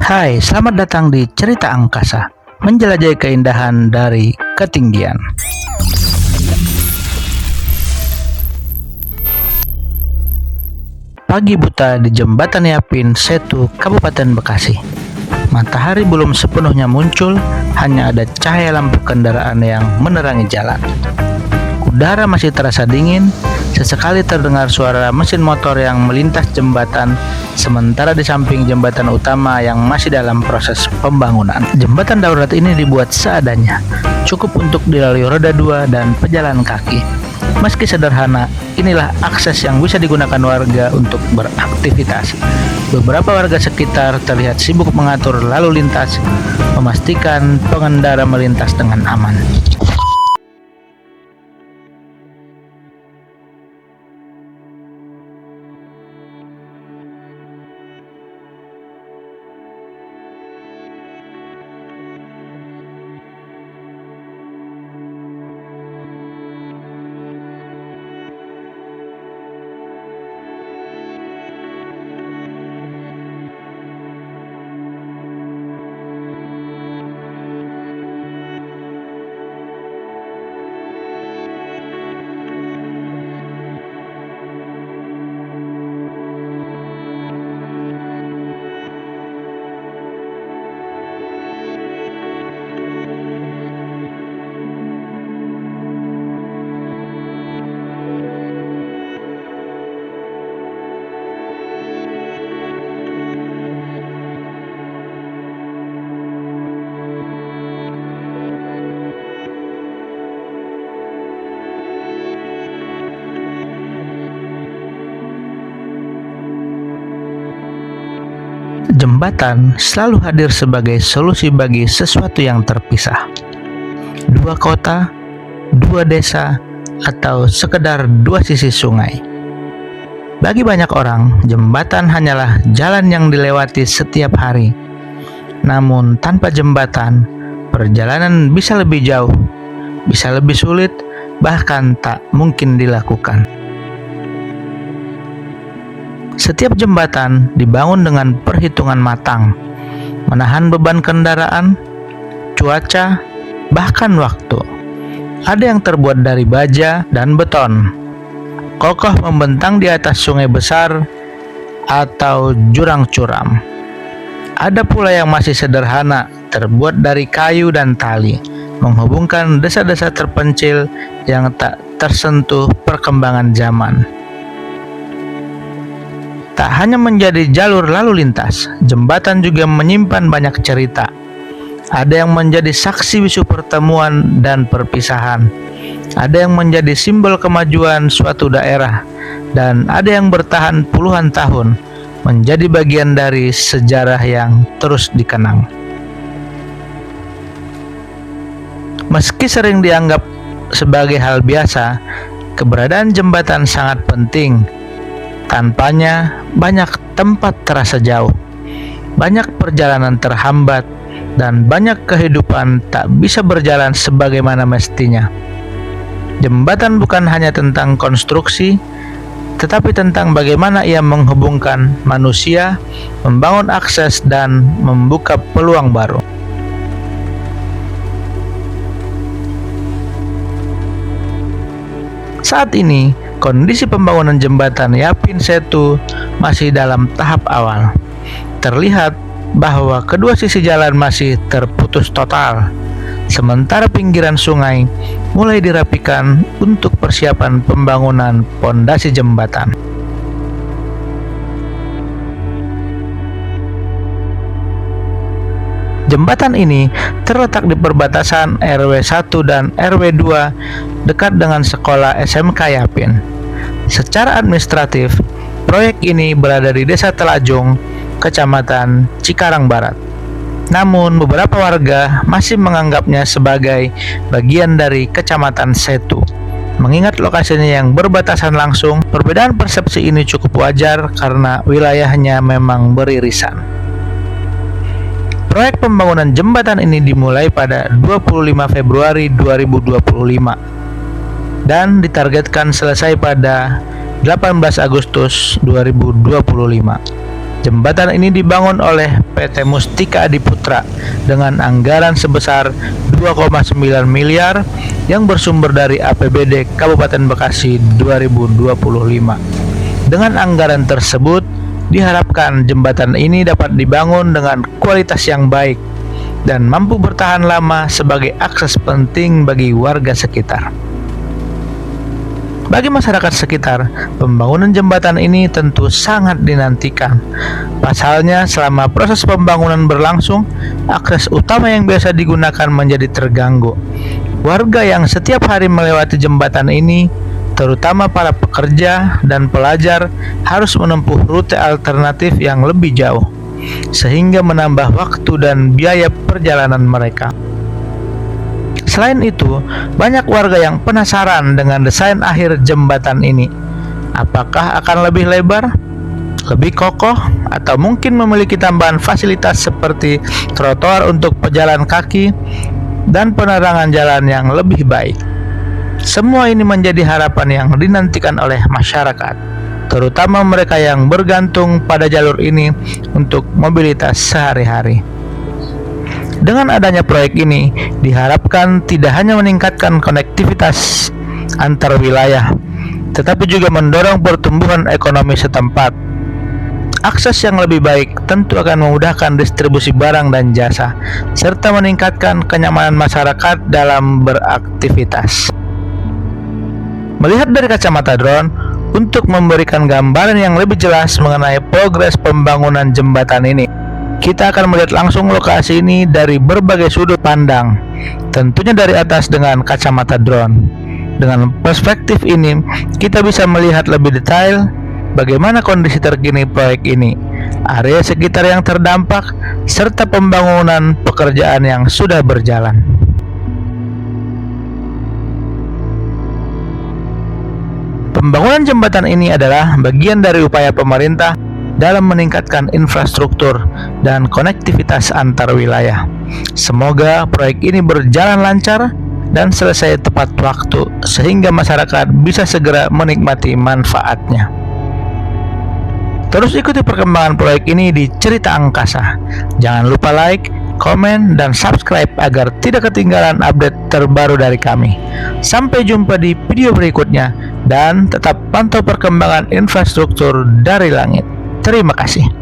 Hai, selamat datang di Cerita Angkasa, menjelajahi keindahan dari ketinggian. Pagi buta di Jembatan Yapin, Setu, Kabupaten Bekasi. Matahari belum sepenuhnya muncul, hanya ada cahaya lampu kendaraan yang menerangi jalan. Udara masih terasa dingin, sesekali terdengar suara mesin motor yang melintas jembatan, sementara di samping jembatan utama yang masih dalam proses pembangunan. Jembatan darurat ini dibuat seadanya, cukup untuk dilalui roda 2 dan pejalan kaki. Meski sederhana, inilah akses yang bisa digunakan warga untuk beraktivitas. Beberapa warga sekitar terlihat sibuk mengatur lalu lintas, memastikan pengendara melintas dengan aman. Jembatan selalu hadir sebagai solusi bagi sesuatu yang terpisah. Dua kota, dua desa, atau sekedar dua sisi sungai. Bagi banyak orang, jembatan hanyalah jalan yang dilewati setiap hari. Namun tanpa jembatan, perjalanan bisa lebih jauh, bisa lebih sulit, bahkan tak mungkin dilakukan. Setiap jembatan dibangun dengan perhitungan matang, menahan beban kendaraan, cuaca, bahkan waktu. Ada yang terbuat dari baja dan beton, kokoh membentang di atas sungai besar atau jurang curam. Ada pula yang masih sederhana, terbuat dari kayu dan tali, menghubungkan desa-desa terpencil yang tak tersentuh perkembangan zaman. Tak hanya menjadi jalur lalu lintas, jembatan juga menyimpan banyak cerita. Ada yang menjadi saksi bisu pertemuan dan perpisahan. Ada yang menjadi simbol kemajuan suatu daerah, dan ada yang bertahan puluhan tahun, menjadi bagian dari sejarah yang terus dikenang. Meski sering dianggap sebagai hal biasa, keberadaan jembatan sangat penting. Tanpanya, banyak tempat terasa jauh, banyak perjalanan terhambat, dan banyak kehidupan tak bisa berjalan sebagaimana mestinya. Jembatan bukan hanya tentang konstruksi, tetapi tentang bagaimana ia menghubungkan manusia, membangun akses, dan membuka peluang baru. Saat ini, kondisi pembangunan jembatan Yapin Setu masih dalam tahap awal. Terlihat bahwa kedua sisi jalan masih terputus total, sementara pinggiran sungai mulai dirapikan untuk persiapan pembangunan pondasi jembatan. Jembatan ini terletak di perbatasan RW 1 dan RW 2 dekat dengan sekolah SMK Yapin. Secara administratif, proyek ini berada di Desa Telajung, Kecamatan Cikarang Barat. Namun beberapa warga masih menganggapnya sebagai bagian dari Kecamatan Setu. Mengingat lokasinya yang berbatasan langsung, perbedaan persepsi ini cukup wajar karena wilayahnya memang beririsan. Proyek pembangunan jembatan ini dimulai pada 25 Februari 2025 dan ditargetkan selesai pada 18 Agustus 2025. Jembatan ini dibangun oleh PT Mustika Adiputra dengan anggaran sebesar 2,9 miliar yang bersumber dari APBD Kabupaten Bekasi 2025. Dengan anggaran tersebut, diharapkan jembatan ini dapat dibangun dengan kualitas yang baik dan mampu bertahan lama sebagai akses penting bagi warga sekitar. Bagi masyarakat sekitar, pembangunan jembatan ini tentu sangat dinantikan. Pasalnya, selama proses pembangunan berlangsung, akses utama yang biasa digunakan menjadi terganggu. Warga yang setiap hari melewati jembatan ini, terutama para pekerja dan pelajar, harus menempuh rute alternatif yang lebih jauh, sehingga menambah waktu dan biaya perjalanan mereka. Selain itu, banyak warga yang penasaran dengan desain akhir jembatan ini. Apakah akan lebih lebar, lebih kokoh, atau mungkin memiliki tambahan fasilitas seperti trotoar untuk pejalan kaki dan penerangan jalan yang lebih baik. Semua ini menjadi harapan yang dinantikan oleh masyarakat, terutama mereka yang bergantung pada jalur ini untuk mobilitas sehari-hari. Dengan adanya proyek ini, diharapkan tidak hanya meningkatkan konektivitas antar wilayah, tetapi juga mendorong pertumbuhan ekonomi setempat. Akses yang lebih baik tentu akan memudahkan distribusi barang dan jasa, serta meningkatkan kenyamanan masyarakat dalam beraktivitas. Melihat dari kacamata drone, untuk memberikan gambaran yang lebih jelas mengenai progres pembangunan jembatan ini, kita akan melihat langsung lokasi ini dari berbagai sudut pandang, tentunya dari atas dengan kacamata drone. Dengan perspektif ini, kita bisa melihat lebih detail bagaimana kondisi terkini proyek ini, area sekitar yang terdampak, serta pembangunan pekerjaan yang sudah berjalan. Pembangunan jembatan ini adalah bagian dari upaya pemerintah dalam meningkatkan infrastruktur dan konektivitas antar wilayah. Semoga proyek ini berjalan lancar dan selesai tepat waktu, sehingga masyarakat bisa segera menikmati manfaatnya. Terus ikuti perkembangan proyek ini di Cerita Angkasa. Jangan lupa like, komen, dan subscribe agar tidak ketinggalan update terbaru dari kami. Sampai jumpa di video berikutnya, dan tetap pantau perkembangan infrastruktur dari langit. Terima kasih.